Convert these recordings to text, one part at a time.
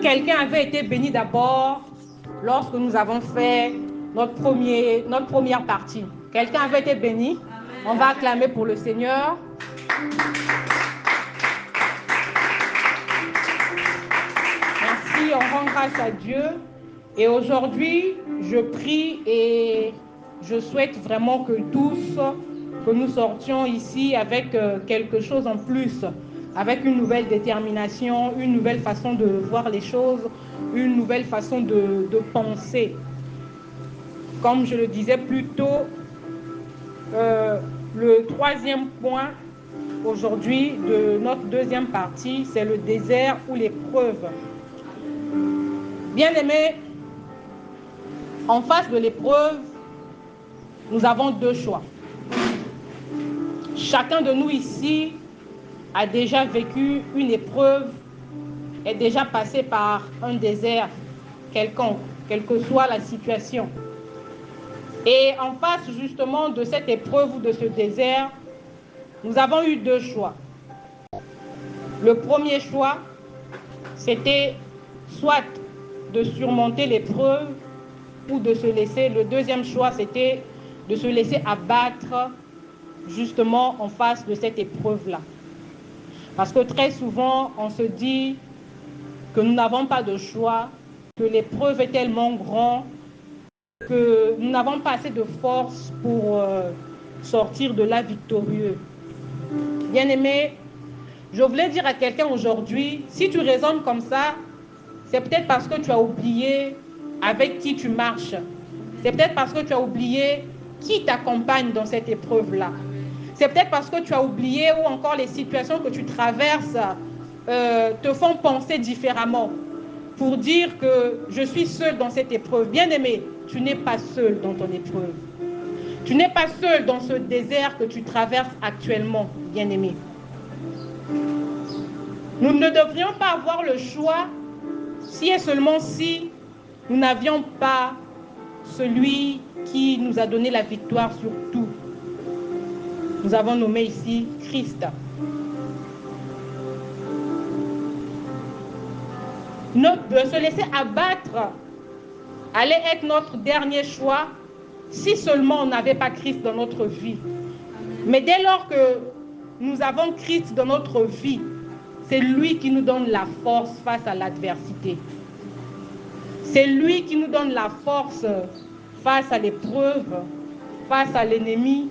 quelqu'un avait été béni d'abord lorsque nous avons fait notre première partie? Quelqu'un avait été béni? On va acclamer pour le Seigneur. Merci, on rend grâce à Dieu. Et aujourd'hui, je prie et je souhaite vraiment que tous, que nous sortions ici avec quelque chose en plus, avec une nouvelle détermination, une nouvelle façon de voir les choses, une nouvelle façon de penser. Comme je le disais plus tôt, le troisième point aujourd'hui de notre deuxième partie, c'est le désert ou l'épreuve. Bien-aimés, en face de l'épreuve, nous avons deux choix. Chacun de nous ici a déjà vécu une épreuve, est déjà passé par un désert quelconque, quelle que soit la situation. Et en face justement de cette épreuve ou de ce désert, nous avons eu deux choix. Le premier choix, c'était soit de surmonter l'épreuve ou de se laisser. Le deuxième choix, c'était de se laisser abattre justement en face de cette épreuve-là. Parce que très souvent, on se dit que nous n'avons pas de choix, que l'épreuve est tellement grande que nous n'avons pas assez de force pour sortir de là victorieux. Bien-aimé, je voulais dire à quelqu'un aujourd'hui, si tu raisonnes comme ça, c'est peut-être parce que tu as oublié avec qui tu marches. C'est peut-être parce que tu as oublié qui t'accompagne dans cette épreuve-là. C'est peut-être parce que tu as oublié ou encore les situations que tu traverses te font penser différemment pour dire que je suis seul dans cette épreuve. Bien-aimé, tu n'es pas seul dans ton épreuve. Tu n'es pas seul dans ce désert que tu traverses actuellement, bien-aimé. Nous ne devrions pas avoir le choix si et seulement si nous n'avions pas celui qui nous a donné la victoire sur tout. Nous avons nommé ici Christ. De se laisser abattre allait être notre dernier choix si seulement on n'avait pas Christ dans notre vie. Mais dès lors que nous avons Christ dans notre vie, c'est lui qui nous donne la force face à l'adversité. C'est lui qui nous donne la force face à l'épreuve, face à l'ennemi,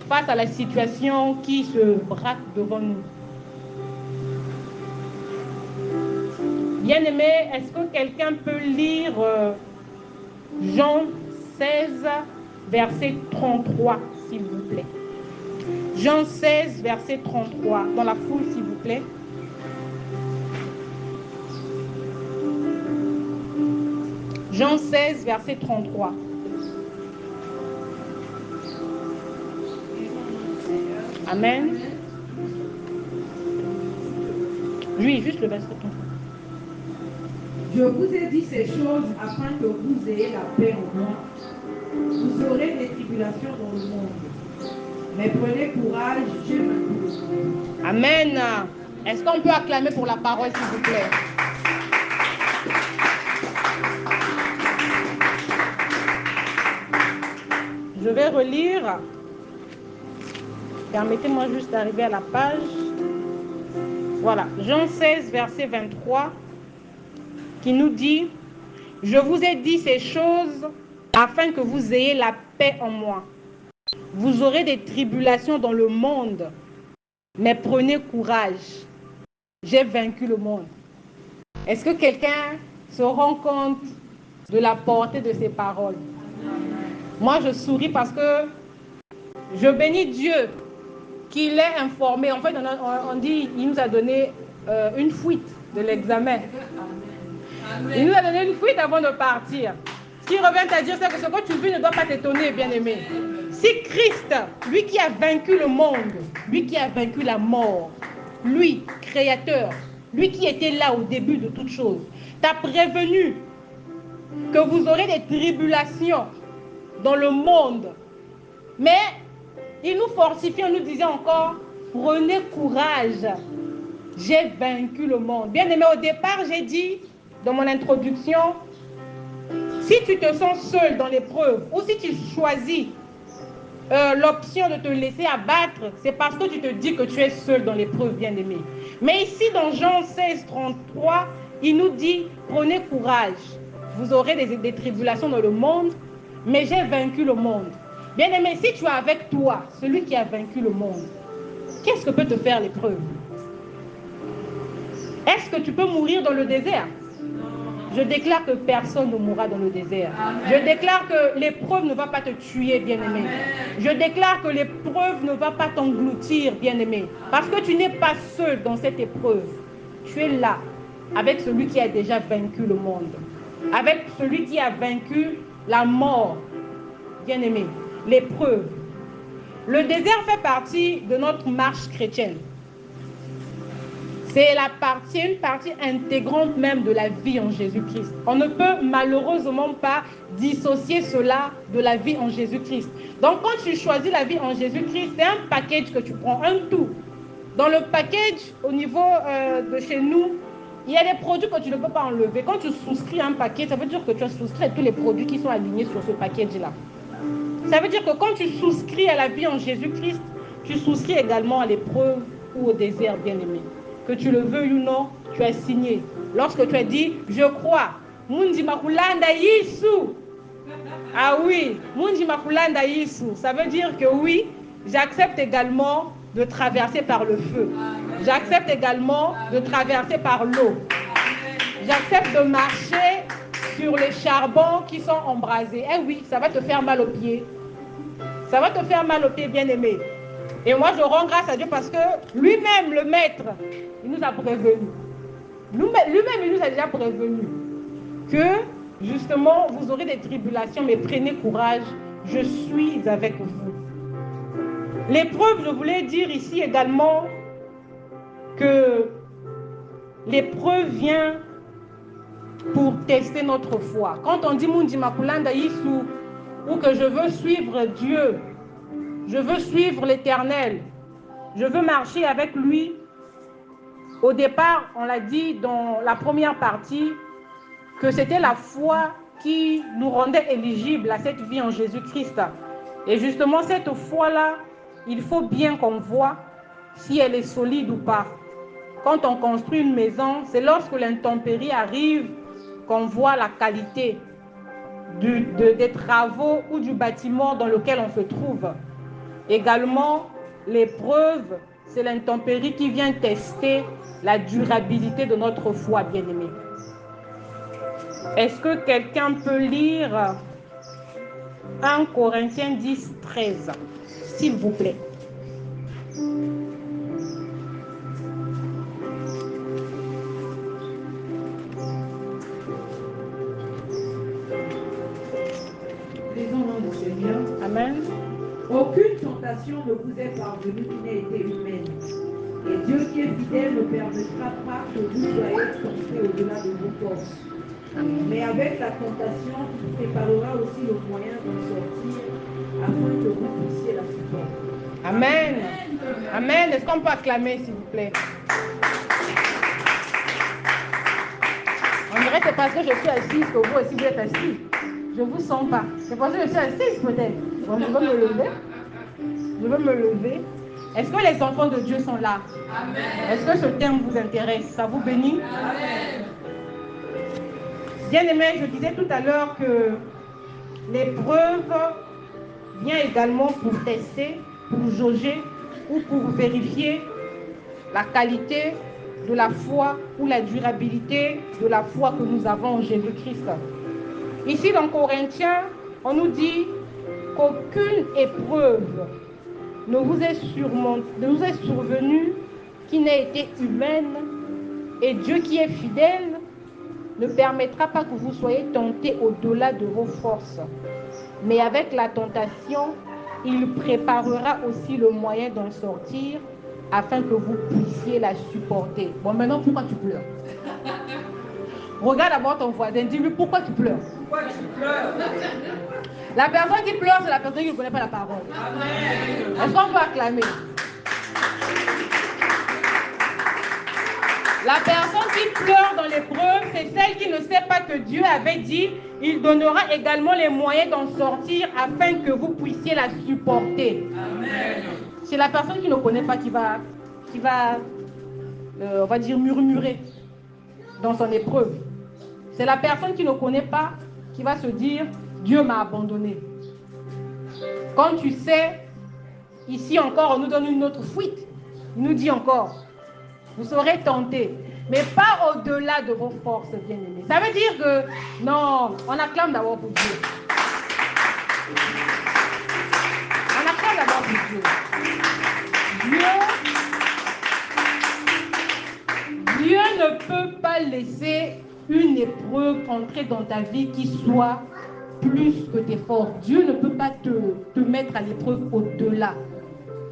face à la situation qui se braque devant nous. Bien-aimé, est-ce que quelqu'un peut lire Jean 16, verset 33, s'il vous plaît? Jean 16, verset 33, dans la foule, s'il vous plaît. Jean 16, verset 33. Amen. Oui, juste le verset 33. Je vous ai dit ces choses afin que vous ayez la paix en moi. Vous aurez des tribulations dans le monde. Mais prenez courage, j'ai vaincu le monde. Amen. Est-ce qu'on peut acclamer pour la parole, s'il vous plaît? Je vais relire. Permettez-moi juste d'arriver à la page. Voilà, Jean 16, verset 23, qui nous dit « Je vous ai dit ces choses afin que vous ayez la paix en moi. Vous aurez des tribulations dans le monde, mais prenez courage. J'ai vaincu le monde. » Est-ce que quelqu'un se rend compte de la portée de ces paroles? Moi, je souris parce que je bénis Dieu qu'il est informé. En fait, on dit, il nous a donné une fuite de l'examen. Il nous a donné une fuite avant de partir. Ce qui revient à dire, c'est que ce que tu vis ne doit pas t'étonner, bien-aimé. Si Christ, lui qui a vaincu le monde, lui qui a vaincu la mort, lui, créateur, lui qui était là au début de toute chose, t'a prévenu que vous aurez des tribulations dans le monde. Mais il nous fortifie en nous disant encore, prenez courage, j'ai vaincu le monde. Bien aimé, au départ, j'ai dit, dans mon introduction, si tu te sens seul dans l'épreuve ou si tu choisis l'option de te laisser abattre, c'est parce que tu te dis que tu es seul dans l'épreuve, bien-aimé. Mais ici, dans Jean 16, 33, il nous dit, prenez courage, vous aurez des tribulations dans le monde, mais j'ai vaincu le monde. Bien-aimé, si tu es avec toi, celui qui a vaincu le monde, qu'est-ce que peut te faire l'épreuve? Est-ce que tu peux mourir dans le désert? Je déclare que personne ne mourra dans le désert. Amen. Je déclare que l'épreuve ne va pas te tuer, bien-aimé. Je déclare que l'épreuve ne va pas t'engloutir, bien-aimé. Parce que tu n'es pas seul dans cette épreuve. Tu es là, avec celui qui a déjà vaincu le monde. Avec celui qui a vaincu la mort, bien-aimé. L'épreuve. Le désert fait partie de notre marche chrétienne. C'est une partie intégrante même de la vie en Jésus-Christ. On ne peut malheureusement pas dissocier cela de la vie en Jésus-Christ. Donc quand tu choisis la vie en Jésus-Christ, c'est un package que tu prends, un tout. Dans le package, au niveau de chez nous, il y a des produits que tu ne peux pas enlever. Quand tu souscris un paquet, ça veut dire que tu as souscrit à tous les produits qui sont alignés sur ce package-là. Ça veut dire que quand tu souscris à la vie en Jésus-Christ, tu souscris également à l'épreuve ou au désert, bien-aimé. Que tu le veuilles ou non, tu as signé. Lorsque tu as dit, je crois, Mundi Makulanda Yisu. Ah oui, Mundi Makulanda Yisu. Ça veut dire que oui, j'accepte également de traverser par le feu. J'accepte également de traverser par l'eau. J'accepte de marcher sur les charbons qui sont embrasés. Eh oui, ça va te faire mal aux pieds. Ça va te faire mal aux pieds, bien-aimé. Et moi, je rends grâce à Dieu parce que lui-même, le maître, il nous a prévenu. Lui-même, il nous a déjà prévenu que, justement, vous aurez des tribulations, mais prenez courage, je suis avec vous. L'épreuve, je voulais dire ici également que l'épreuve vient pour tester notre foi. Quand on dit Mundi Makulanda Yisu, ou que je veux suivre Dieu, je veux suivre l'Éternel, je veux marcher avec lui. Au départ, on l'a dit dans la première partie, que c'était la foi qui nous rendait éligibles à cette vie en Jésus-Christ. Et justement, cette foi-là, il faut bien qu'on voit si elle est solide ou pas. Quand on construit une maison, c'est lorsque l'intempérie arrive qu'on voit la qualité des travaux ou du bâtiment dans lequel on se trouve. Également, l'épreuve, c'est l'intempérie qui vient tester la durabilité de notre foi, bien-aimé. Est-ce que quelqu'un peut lire 1 Corinthiens 10, 13, s'il vous plaît? Lisons au nom du Seigneur. Amen. Aucune tentation ne vous est parvenue qui n'ait été humaine. Et Dieu qui est fidèle ne permettra pas que vous soyez tentés au-delà de vos forces. Mais avec la tentation, il préparera aussi le moyen d'en sortir afin que vous puissiez la supporter. Amen. Amen. Est-ce qu'on peut acclamer, s'il vous plaît? On dirait que c'est parce que je suis assise que vous aussi vous êtes assis. Je ne vous sens pas. C'est parce que je suis assise peut-être. Bon, je veux me lever. Je veux me lever. Est-ce que les enfants de Dieu sont là? Amen. Est-ce que ce thème vous intéresse? Ça vous bénit? Amen. Bien-aimé, je disais tout à l'heure que l'épreuve vient également pour tester, pour jauger ou pour vérifier la qualité de la foi ou la durabilité de la foi que nous avons en Jésus-Christ. Ici dans Corinthiens, on nous dit qu'aucune épreuve ne vous est survenue qui n'ait été humaine, et Dieu qui est fidèle ne permettra pas que vous soyez tentés au-delà de vos forces. Mais avec la tentation, il préparera aussi le moyen d'en sortir afin que vous puissiez la supporter. Bon, maintenant, pourquoi tu pleures? Regarde d'abord ton voisin, dis-lui pourquoi tu pleures. Pourquoi tu pleures? La personne qui pleure, c'est la personne qui ne connaît pas la parole. Amen. Est-ce qu'on peut acclamer? La personne qui pleure dans l'épreuve, c'est celle qui ne sait pas que Dieu avait dit, il donnera également les moyens d'en sortir afin que vous puissiez la supporter. Amen. C'est la personne qui ne connaît pas qui va on va dire, murmurer dans son épreuve. C'est la personne qui ne connaît pas qui va se dire, Dieu m'a abandonné. Quand tu sais, ici encore, on nous donne une autre fuite. Il nous dit encore, vous serez tentés, mais pas au-delà de vos forces, bien-aimés. Ça veut dire que, non, on acclame d'abord pour Dieu. On acclame d'abord pour Dieu. Dieu ne peut pas laisser une épreuve entrer dans ta vie qui soit plus que tes forces. Dieu ne peut pas te mettre à l'épreuve au-delà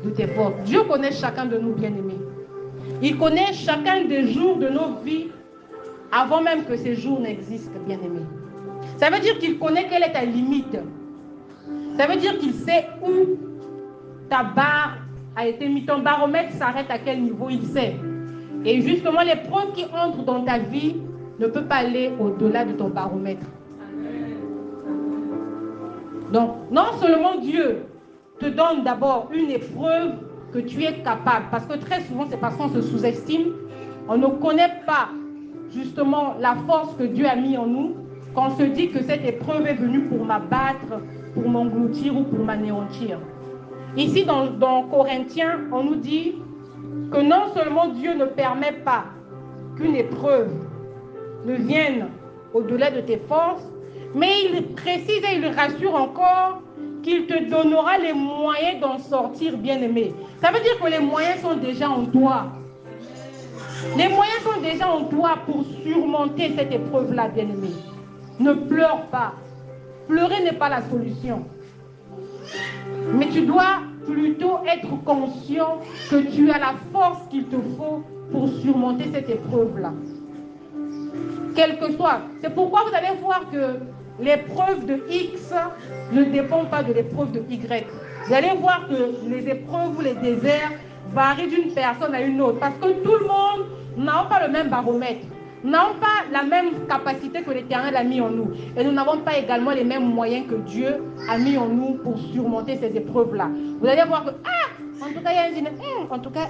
de tes forces. Dieu connaît chacun de nous, bien-aimés. Il connaît chacun des jours de nos vies avant même que ces jours n'existent, bien-aimés. Ça veut dire qu'il connaît quelle est ta limite. Ça veut dire qu'il sait où ta barre a été mise. Ton baromètre s'arrête à quel niveau, il sait. Et justement, l'épreuve qui entre dans ta vie ne peut pas aller au-delà de ton baromètre. Donc, non seulement Dieu te donne d'abord une épreuve que tu es capable, parce que très souvent, c'est parce qu'on se sous-estime, on ne connaît pas justement la force que Dieu a mis en nous, qu'on se dit que cette épreuve est venue pour m'abattre, pour m'engloutir ou pour m'anéantir. Ici, dans Corinthiens, on nous dit que non seulement Dieu ne permet pas qu'une épreuve ne vienne au-delà de tes forces, mais il précise et il rassure encore qu'il te donnera les moyens d'en sortir, bien-aimé. Ça veut dire que les moyens sont déjà en toi. Les moyens sont déjà en toi pour surmonter cette épreuve-là, bien-aimé. Ne pleure pas. Pleurer n'est pas la solution. Mais tu dois plutôt être conscient que tu as la force qu'il te faut pour surmonter cette épreuve-là. Quel que soit. C'est pourquoi vous allez voir que l'épreuve de X ne dépend pas de l'épreuve de Y. Vous allez voir que les épreuves ou les déserts varient d'une personne à une autre. Parce que tout le monde n'a pas le même baromètre. Nous n'avons pas la même capacité que l'Éternel a mis en nous. Et nous n'avons pas également les mêmes moyens que Dieu a mis en nous pour surmonter ces épreuves-là. Vous allez voir que, en tout cas, il y a en tout cas,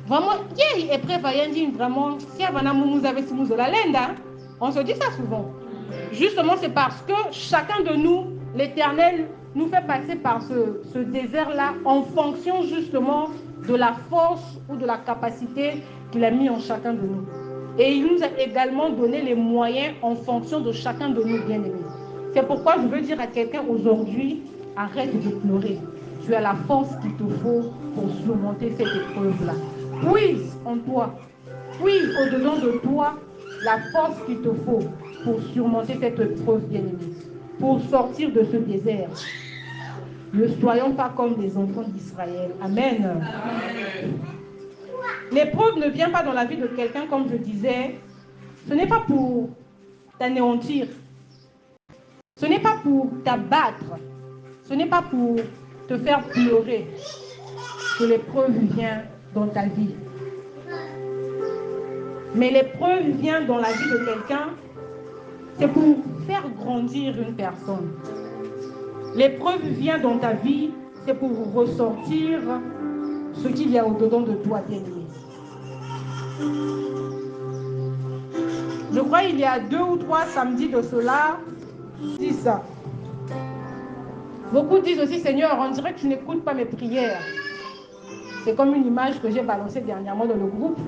vraiment, il est prêt à dire vraiment, si nous avez si nous la lenda, on se dit ça souvent. Justement, c'est parce que chacun de nous, l'Éternel nous fait passer par ce désert-là en fonction justement de la force ou de la capacité qu'il a mis en chacun de nous. Et il nous a également donné les moyens en fonction de chacun de nous, bien-aimés. C'est pourquoi je veux dire à quelqu'un aujourd'hui, arrête de pleurer. Tu as la force qu'il te faut pour surmonter cette épreuve-là. Puise en toi, puise au-dedans de toi la force qu'il te faut pour surmonter cette épreuve, bien-aimée, pour sortir de ce désert. Ne soyons pas comme les enfants d'Israël. Amen. Amen. L'épreuve ne vient pas dans la vie de quelqu'un, comme je disais. Ce n'est pas pour t'anéantir. Ce n'est pas pour t'abattre. Ce n'est pas pour te faire pleurer que l'épreuve vient dans ta vie. Mais l'épreuve vient dans la vie de quelqu'un, c'est pour faire grandir une personne. L'épreuve vient dans ta vie, c'est pour ressortir ce qu'il y a au-dedans de toi, bien-aimé. Je crois qu'il y a 2 ou 3 samedis de cela, dis ça. Beaucoup disent aussi, Seigneur, on dirait que tu n'écoutes pas mes prières. C'est comme une image que j'ai balancée dernièrement dans le groupe.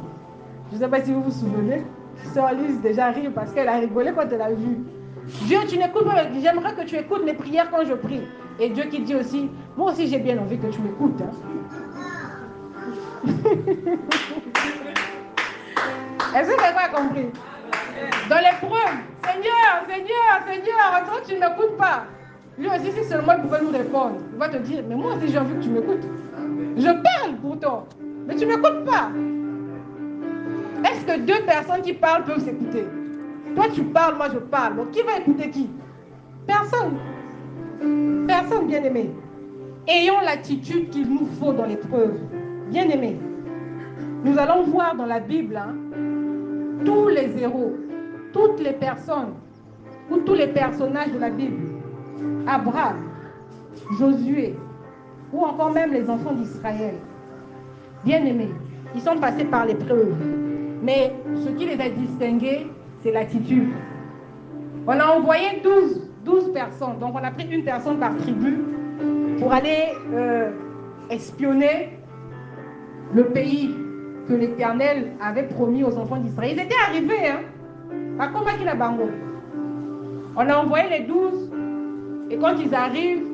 Je ne sais pas si vous vous souvenez. Sœur Lise déjà rire parce qu'elle a rigolé quand elle a vu. Dieu, tu n'écoutes pas, j'aimerais que tu écoutes mes prières quand je prie. Et Dieu qui dit aussi, moi aussi j'ai bien envie que tu m'écoutes. Est-ce que quelqu'un a compris? Dans l'épreuve, Seigneur, on dirait que tu ne m'écoutes pas. Lui aussi, si seulement il pouvait nous répondre, il va te dire, mais moi aussi j'ai envie que tu m'écoutes. Je parle pourtant, mais tu ne m'écoutes pas. Est-ce que 2 personnes qui parlent peuvent s'écouter? Toi tu parles, moi je parle. Donc qui va écouter qui? Personne. Personne, bien-aimé. Ayons l'attitude qu'il nous faut dans l'épreuve. Bien-aimé. Nous allons voir dans la Bible tous les héros, toutes les personnes ou tous les personnages de la Bible, Abraham, Josué, ou encore même les enfants d'Israël, bien aimés, ils sont passés par l'épreuve. Mais ce qui les a distingués, c'est l'attitude. On a envoyé 12 personnes. Donc on a pris une personne par tribu pour aller espionner le pays que l'Éternel avait promis aux enfants d'Israël. Ils étaient arrivés, hein, à Komakinabango. On a envoyé les 12, et quand ils arrivent,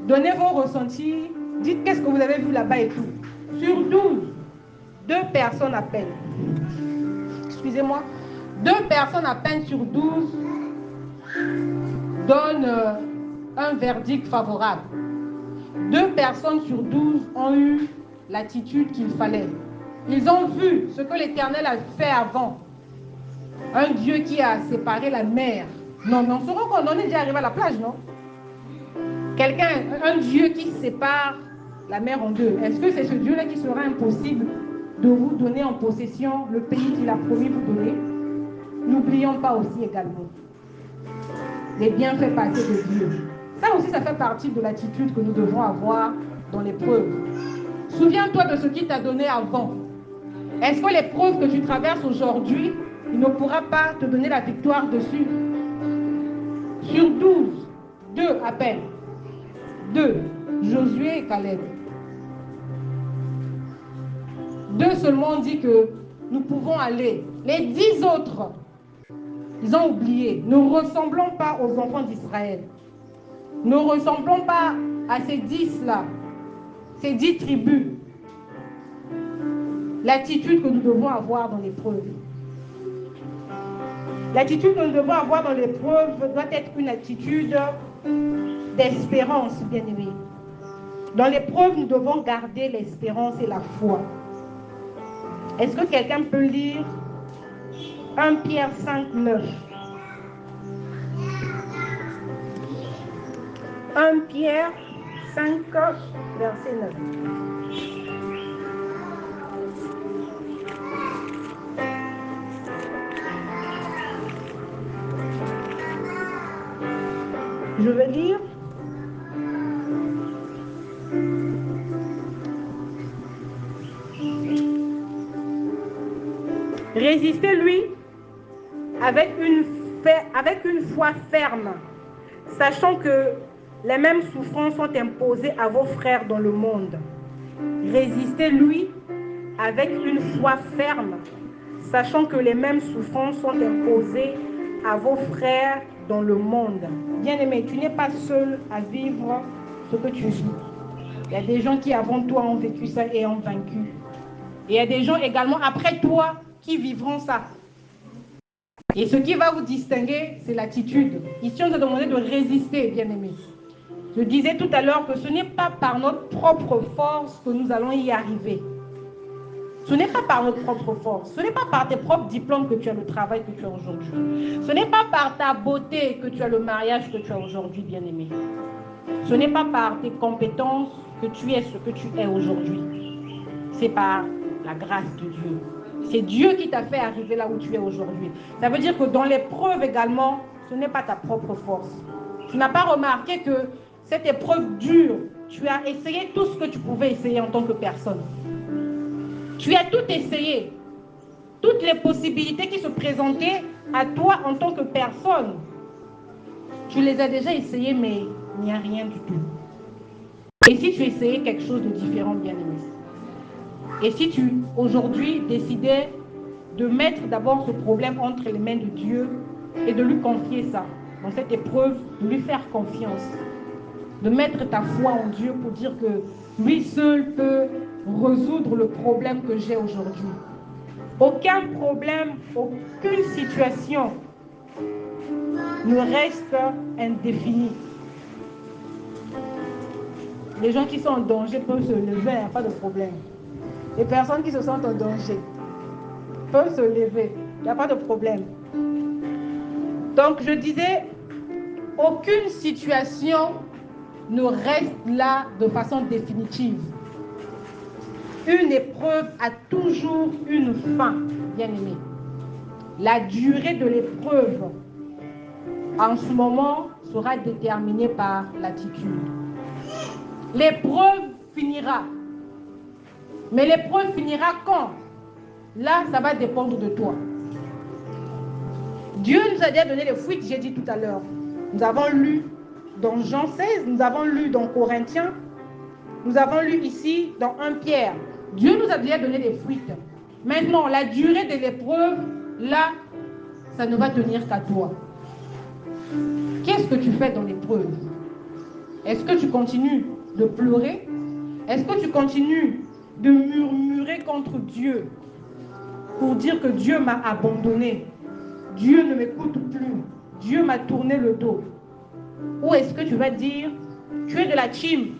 donnez vos ressentis, dites qu'est-ce que vous avez vu là-bas et tout. Sur 12, 2 personnes à peine. Excusez-moi. 2 personnes à peine sur 12 donnent un verdict favorable. 2 personnes sur 12 ont eu l'attitude qu'il fallait. Ils ont vu ce que l'Éternel a fait avant. Un Dieu qui a séparé la mer. Non, mais on sera condamné d'y arriver à la plage, non? Un Dieu qui sépare la mer en deux. Est-ce que c'est ce Dieu-là qui sera impossible de vous donner en possession le pays qu'il a promis vous donner? N'oublions pas aussi également les bienfaits passés de Dieu. Ça aussi, ça fait partie de l'attitude que nous devons avoir dans l'épreuve. Souviens-toi de ce qu'il t'a donné avant. Est-ce que l'épreuve que tu traverses aujourd'hui, il ne pourra pas te donner la victoire dessus? Sur 12, 2 à peine. 2, Josué et Caleb. 2 seulement ont dit que nous pouvons aller. Les 10 autres, ils ont oublié. Ne ressemblons pas aux enfants d'Israël. Ne ressemblons pas à ces 10-là, ces 10 tribus. L'attitude que nous devons avoir dans l'épreuve. L'attitude que nous devons avoir dans l'épreuve doit être une attitude d'espérance, bien-aimés. Dans l'épreuve, nous devons garder l'espérance et la foi. Est-ce que quelqu'un peut lire 1 Pierre 5, 9? 1 Pierre 5, verset 9. Je vais lire. Résistez-lui avec une foi ferme, sachant que les mêmes souffrances sont imposées à vos frères dans le monde. Résistez-lui avec une foi ferme, sachant que les mêmes souffrances sont imposées à vos frères dans le monde. Bien-aimé, tu n'es pas seul à vivre ce que tu vis. Il y a des gens qui avant toi ont vécu ça et ont vaincu. Et il y a des gens également après toi qui vivront ça. Et ce qui va vous distinguer, c'est l'attitude. Ici, on nous a demandé de résister, bien-aimé. Je disais tout à l'heure que ce n'est pas par notre propre force que nous allons y arriver. Ce n'est pas par notre propre force. Ce n'est pas par tes propres diplômes que tu as le travail que tu as aujourd'hui. Ce n'est pas par ta beauté que tu as le mariage que tu as aujourd'hui, bien-aimé. Ce n'est pas par tes compétences que tu es ce que tu es aujourd'hui. C'est par la grâce de Dieu. C'est Dieu qui t'a fait arriver là où tu es aujourd'hui. Ça veut dire que dans l'épreuve également, ce n'est pas ta propre force. Tu n'as pas remarqué que cette épreuve dure, tu as essayé tout ce que tu pouvais essayer en tant que personne. Tu as tout essayé. Toutes les possibilités qui se présentaient à toi en tant que personne, tu les as déjà essayées, mais il n'y a rien du tout. Et si tu essayais quelque chose de différent, bien-aimé? Et si tu, aujourd'hui, décidais de mettre d'abord ce problème entre les mains de Dieu et de lui confier ça, dans cette épreuve, de lui faire confiance, de mettre ta foi en Dieu pour dire que lui seul peut résoudre le problème que j'ai aujourd'hui. Aucun problème, aucune situation ne reste indéfinie. Les gens qui sont en danger peuvent se lever, il n'y a pas de problème. Les personnes qui se sentent en danger peuvent se lever, il n'y a pas de problème. Donc je disais, aucune situation ne reste là de façon définitive. Une épreuve a toujours une fin, bien aimé. La durée de l'épreuve, en ce moment, sera déterminée par l'attitude. L'épreuve finira. Mais l'épreuve finira quand? Là, ça va dépendre de toi. Dieu nous a déjà donné les fuites, j'ai dit tout à l'heure. Nous avons lu dans Jean 16, nous avons lu dans Corinthiens, nous avons lu ici dans 1 Pierre. Dieu nous a déjà donné des fuites. Maintenant, la durée de l'épreuve, là, ça ne va tenir qu'à toi. Qu'est-ce que tu fais dans l'épreuve? Est-ce que tu continues de pleurer? Est-ce que tu continues de murmurer contre Dieu pour dire que Dieu m'a abandonné? Dieu ne m'écoute plus. Dieu m'a tourné le dos. Ou est-ce que tu vas dire, tu es de la team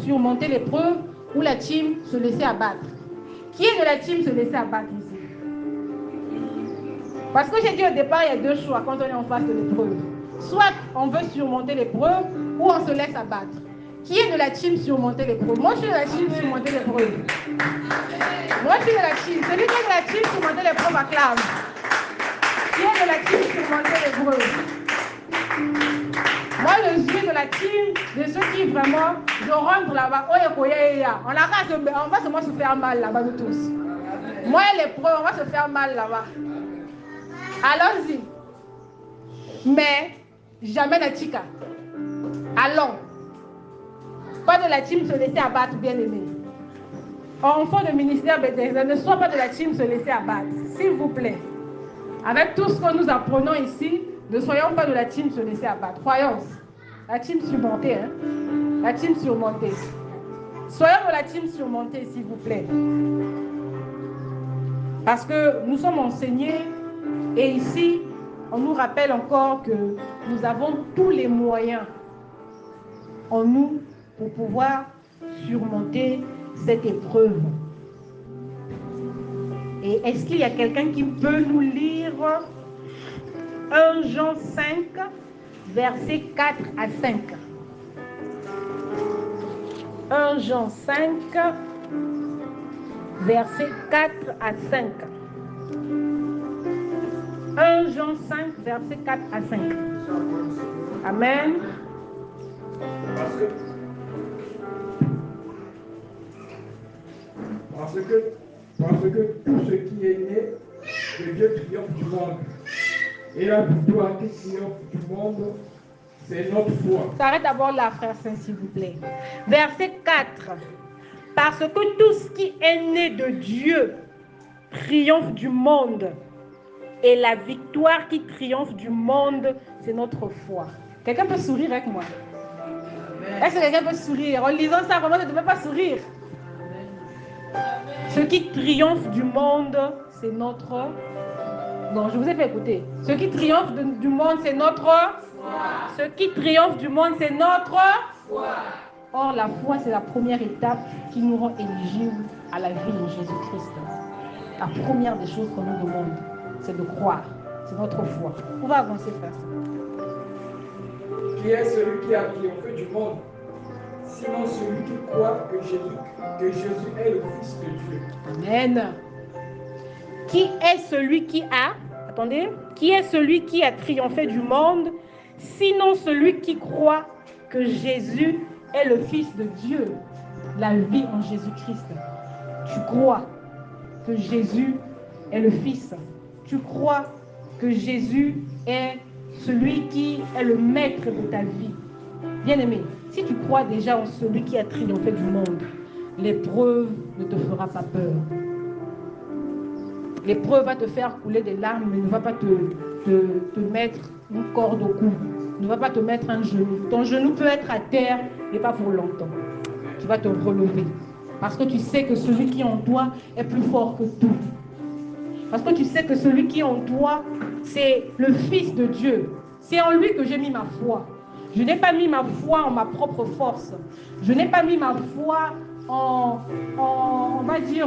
surmonter l'épreuve ou la team se laisser abattre? Qui est de la team se laisser abattre ici? Parce que j'ai dit au départ, il y a deux choix quand on est en face de l'épreuve. Soit on veut surmonter l'épreuve ou on se laisse abattre. Qui est de la team surmonter l'épreuve? Moi, je suis de la team surmonter l'épreuve. Moi, je suis de la team. Celui qui est de la team surmonter l'épreuve acclame. Qui est de la team surmonter l'épreuve? Moi, je suis de la team de ceux qui vraiment, je rentre là-bas. On va seulement se faire mal là-bas, nous tous. Moi et l'épreuve, on va se faire mal là-bas. Allons-y. Mais jamais la tika. Allons. Pas de la team se laisser abattre, bien aimé. Enfant de ministère Bethesda, ne sois pas de la team se laisser abattre, s'il vous plaît. Avec tout ce que nous apprenons ici, ne soyons pas de la team se laisser abattre. Croyons. La team surmontée, hein. La team surmontée. Soyons de la team surmontée, s'il vous plaît. Parce que nous sommes enseignés et ici, on nous rappelle encore que nous avons tous les moyens en nous pour pouvoir surmonter cette épreuve. Et est-ce qu'il y a quelqu'un qui peut nous lire 1 Jean 5, versets 4 à 5? 1 Jean 5, versets 4 à 5. 1 Jean 5, versets 4 à 5. Amen. Parce que tout ce qui est né de Dieu triomphe du monde. Et la victoire qui triomphe du monde, c'est notre foi. S'arrête d'abord là, frère Saint, s'il vous plaît. Verset 4. Parce que tout ce qui est né de Dieu triomphe du monde. Et la victoire qui triomphe du monde, c'est notre foi. Quelqu'un peut sourire avec moi? Est-ce que quelqu'un peut sourire? En lisant ça, vraiment, ne devait pas sourire. Ce qui triomphe du monde, c'est notre... Non, je vous ai fait écouter. Ce qui triomphe du monde, c'est notre foi. Ce qui triomphe du monde, c'est notre foi. Or, la foi, c'est la première étape qui nous rend éligibles à la vie en Jésus-Christ. La première des choses qu'on nous demande, c'est de croire. C'est notre foi. On va avancer, frère. Qui est celui qui a triomphé du monde? Sinon celui qui croit que Jésus est le Fils de Dieu. Amen. Qui est celui qui a, attendez, qui est celui qui a triomphé du monde, sinon celui qui croit que Jésus est le Fils de Dieu, la vie en Jésus-Christ. Tu crois que Jésus est le Fils. Tu crois que Jésus est celui qui est le maître de ta vie. Bien-aimé, si tu crois déjà en celui qui a triomphé du monde, l'épreuve ne te fera pas peur. L'épreuve va te faire couler des larmes, mais ne va pas te mettre une corde au cou. Ne va pas te mettre un genou. Ton genou peut être à terre, mais pas pour longtemps. Tu vas te relever. Parce que tu sais que celui qui est en toi est plus fort que tout. Parce que tu sais que celui qui est en toi, c'est le Fils de Dieu. C'est en lui que j'ai mis ma foi. Je n'ai pas mis ma foi en ma propre force. Je n'ai pas mis ma foi on va dire,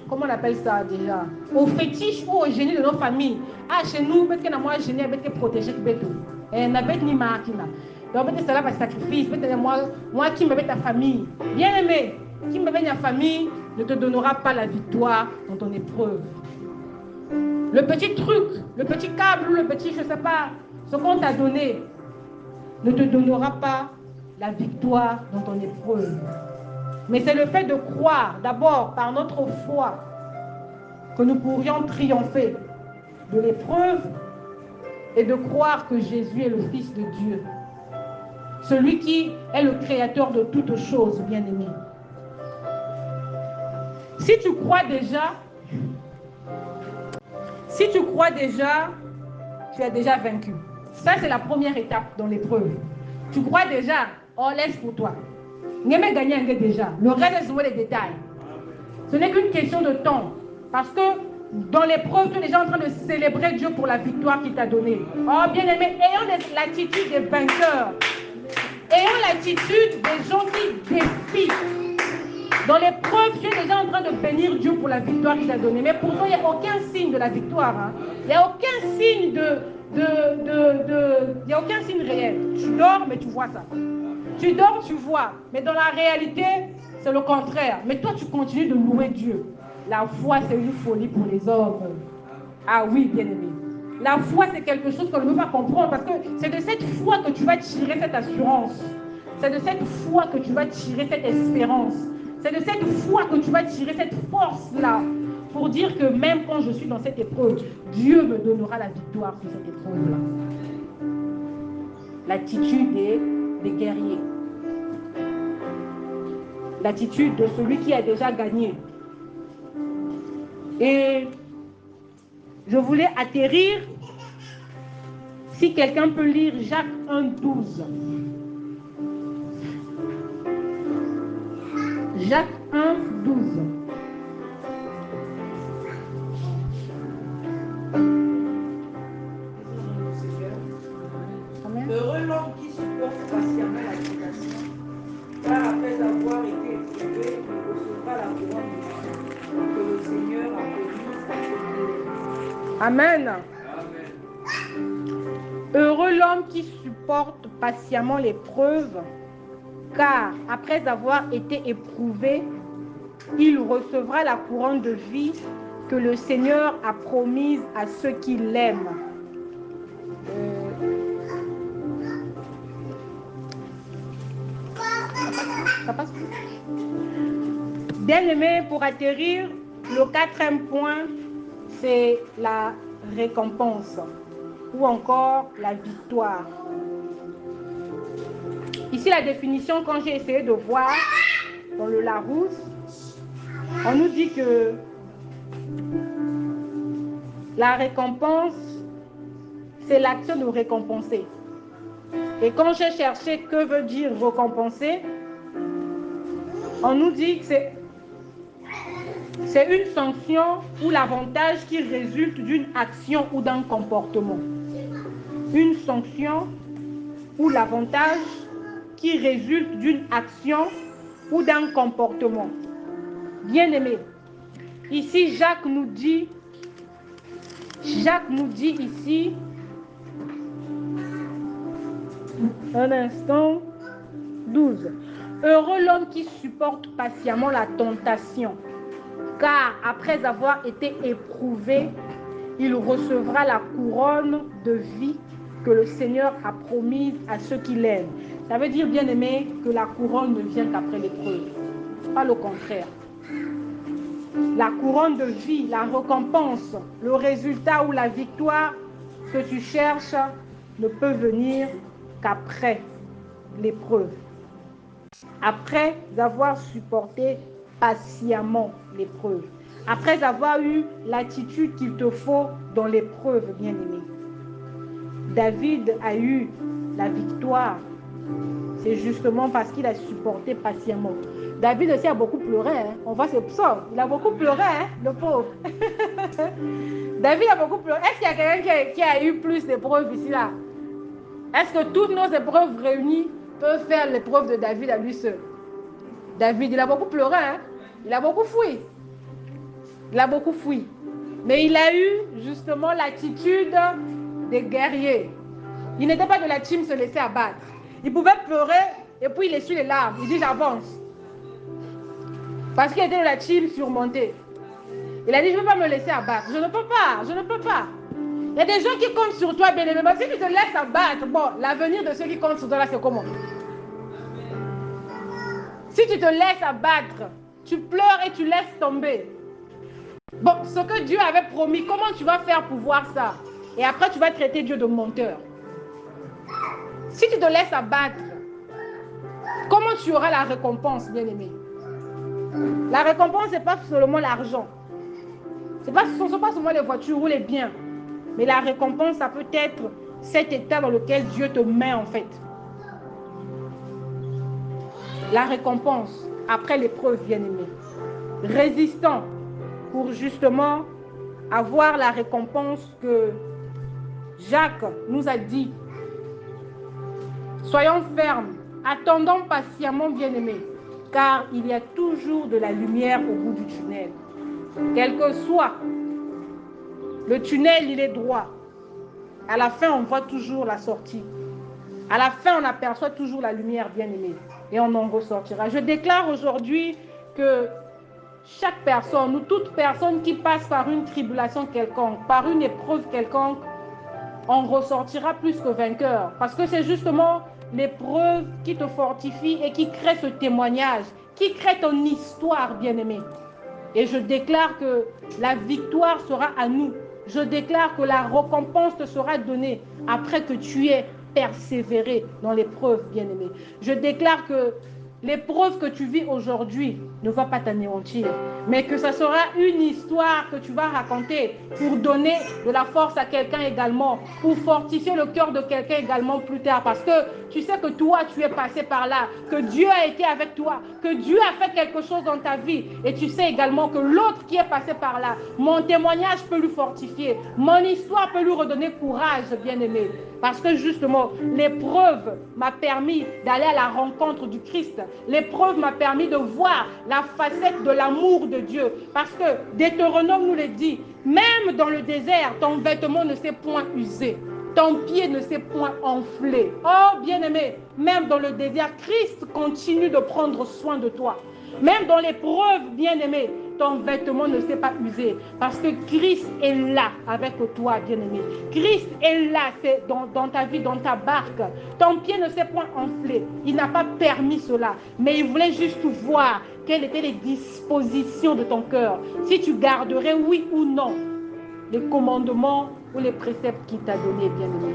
comment on appelle ça déjà? Au fétiche ou au génie de nos familles. Ah, chez nous, peut-être que moi, génie, peut-être protéger, peut-être. Et n'a pas ni marquina. Donc, peut-être cela par sacrifice. Peut-être moi qui me met ta famille. Bien aimé, qui me met ta famille ne te donnera pas la victoire dans ton épreuve. Le petit truc, le petit câble, le petit, je ne sais pas, ce qu'on t'a donné ne te donnera pas la victoire dans ton épreuve. Mais c'est le fait de croire, d'abord par notre foi, que nous pourrions triompher de l'épreuve et de croire que Jésus est le Fils de Dieu. Celui qui est le créateur de toutes choses, bien-aimé. Si tu crois déjà, tu as déjà vaincu. Ça, c'est la première étape dans l'épreuve. Tu crois déjà, oh, laisse pour toi. N'aimez gagner un déjà. Le reste, c'est les détails. Ce n'est qu'une question de temps. Parce que dans l'épreuve, tu es déjà en train de célébrer Dieu pour la victoire qu'il t'a donnée. Oh, bien-aimé, ayons l'attitude des vainqueurs. Ayons l'attitude des gens qui défient. Dans l'épreuve, tu es déjà en train de bénir Dieu pour la victoire qu'il t'a donnée. Mais pour toi, il n'y a aucun signe de la victoire. Hein. Il n'y a aucun signe il n'y a aucun signe réel. Tu dors, mais tu vois ça. Tu dors, tu vois. Mais dans la réalité, c'est le contraire. Mais toi, tu continues de louer Dieu. La foi, c'est une folie pour les hommes. Ah oui, bien-aimé. La foi, c'est quelque chose qu'on ne peut pas comprendre parce que c'est de cette foi que tu vas tirer cette assurance. C'est de cette foi que tu vas tirer cette espérance. C'est de cette foi que tu vas tirer cette force-là pour dire que même quand je suis dans cette épreuve, Dieu me donnera la victoire sur cette épreuve-là. L'attitude des guerriers. L'attitude de celui qui a déjà gagné. Et je voulais atterrir, si quelqu'un peut lire Jacques 1,12. Jacques 1,12. Heureux l'homme qui supporte patiemment la tentation, car après avoir été éprouvé, il recevra la couronne de vie que le Seigneur a promise à ceux qui l'aiment. Amen. Heureux l'homme qui supporte patiemment l'épreuve, car après avoir été éprouvé, il recevra la couronne de vie que le Seigneur a promise à ceux qui l'aiment. Ça passe. Bien-aimé, pour atterrir, le quatrième point, c'est la récompense ou encore la victoire. Ici, la définition, quand j'ai essayé de voir dans le Larousse, on nous dit que la récompense, c'est l'action de récompenser. Et quand j'ai cherché que veut dire récompenser, on nous dit que c'est une sanction ou l'avantage qui résulte d'une action ou d'un comportement. Une sanction ou l'avantage qui résulte d'une action ou d'un comportement. Bien-aimé, ici Jacques nous dit ici, un instant, 12. Heureux l'homme qui supporte patiemment la tentation, car après avoir été éprouvé, il recevra la couronne de vie que le Seigneur a promise à ceux qui l'aiment. Ça veut dire, bien-aimé, que la couronne ne vient qu'après l'épreuve, pas le contraire. La couronne de vie, la récompense, le résultat ou la victoire que tu cherches ne peut venir qu'après l'épreuve. Après avoir supporté patiemment l'épreuve. Après avoir eu l'attitude qu'il te faut dans l'épreuve, bien-aimé. David a eu la victoire. C'est justement parce qu'il a supporté patiemment. David aussi a beaucoup pleuré. Hein. On voit ses psaumes. Il a beaucoup pleuré, hein, le pauvre. David a beaucoup pleuré. Est-ce qu'il y a quelqu'un qui a eu plus d'épreuves ici, là? Est-ce que toutes nos épreuves réunies peuvent faire l'épreuve de David à lui seul? David, il a beaucoup pleuré. Hein? Il a beaucoup fui. Il a beaucoup fui. Mais il a eu justement l'attitude des guerriers. Il n'était pas de la team se laisser abattre. Il pouvait pleurer et puis il essuie les larmes. Il dit j'avance. Parce qu'il était de la team surmontée. Il a dit, je ne peux pas me laisser abattre. Je ne peux pas, je ne peux pas. Il y a des gens qui comptent sur toi, bien aimé. Mais si tu te laisses abattre, bon, l'avenir de ceux qui comptent sur toi, là, c'est comment? Si tu te laisses abattre, tu pleures et tu laisses tomber. Bon, ce que Dieu avait promis, comment tu vas faire pour voir ça? Et après, tu vas traiter Dieu de menteur. Si tu te laisses abattre, comment tu auras la récompense, bien-aimé? La récompense, ce n'est pas seulement l'argent. Ce ne sont pas seulement les voitures ou les biens. Mais la récompense, ça peut être cet état dans lequel Dieu te met, en fait. La récompense, après l'épreuve, bien-aimé. Résistant pour justement avoir la récompense que Jacques nous a dit. Soyons fermes, attendons patiemment, bien-aimés, car il y a toujours de la lumière au bout du tunnel. Quel que soit le tunnel, il est droit. À la fin, on voit toujours la sortie. À la fin, on aperçoit toujours la lumière, bien-aimée, et on en ressortira. Je déclare aujourd'hui que chaque personne ou toute personne qui passe par une tribulation quelconque, par une épreuve quelconque, on ressortira plus que vainqueur. Parce que c'est justement l'épreuve qui te fortifie et qui crée ce témoignage, qui crée ton histoire, bien-aimé. Et je déclare que la victoire sera à nous. Je déclare que la récompense te sera donnée après que tu aies persévéré dans l'épreuve, bien-aimé. Je déclare que l'épreuve que tu vis aujourd'hui ne va pas t'anéantir, mais que ça sera une histoire que tu vas raconter pour donner de la force à quelqu'un également, pour fortifier le cœur de quelqu'un également plus tard, parce que tu sais que toi, tu es passé par là, que Dieu a été avec toi, que Dieu a fait quelque chose dans ta vie, et tu sais également que l'autre qui est passé par là, mon témoignage peut lui fortifier, mon histoire peut lui redonner courage, bien-aimé, parce que justement, l'épreuve m'a permis d'aller à la rencontre du Christ. L'épreuve m'a permis de voir la facette de l'amour de Dieu. Parce que Deutéronome nous le dit, même dans le désert, ton vêtement ne s'est point usé. Ton pied ne s'est point enflé. Oh bien-aimé, même dans le désert, Christ continue de prendre soin de toi. Même dans l'épreuve, bien-aimé, ton vêtement ne s'est pas usé. Parce que Christ est là avec toi, bien-aimé. Christ est là dans ta vie, dans ta barque. Ton pied ne s'est point enflé. Il n'a pas permis cela. Mais il voulait juste voir quelles étaient les dispositions de ton cœur. Si tu garderais, oui ou non, les commandements ou les préceptes qu'il t'a donnés, bien-aimé.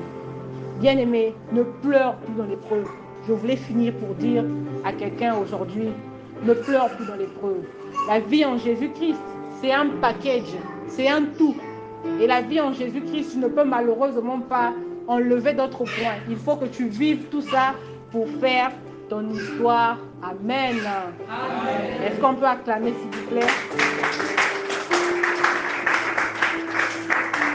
Bien-aimé, ne pleure plus dans l'épreuve. Je voulais finir pour dire à quelqu'un aujourd'hui, ne pleure plus dans l'épreuve. La vie en Jésus-Christ, c'est un package, c'est un tout. Et la vie en Jésus-Christ, tu ne peux malheureusement pas enlever d'autres points. Il faut que tu vives tout ça pour faire ton histoire. Amen. Amen. Est-ce qu'on peut acclamer, s'il vous plaît?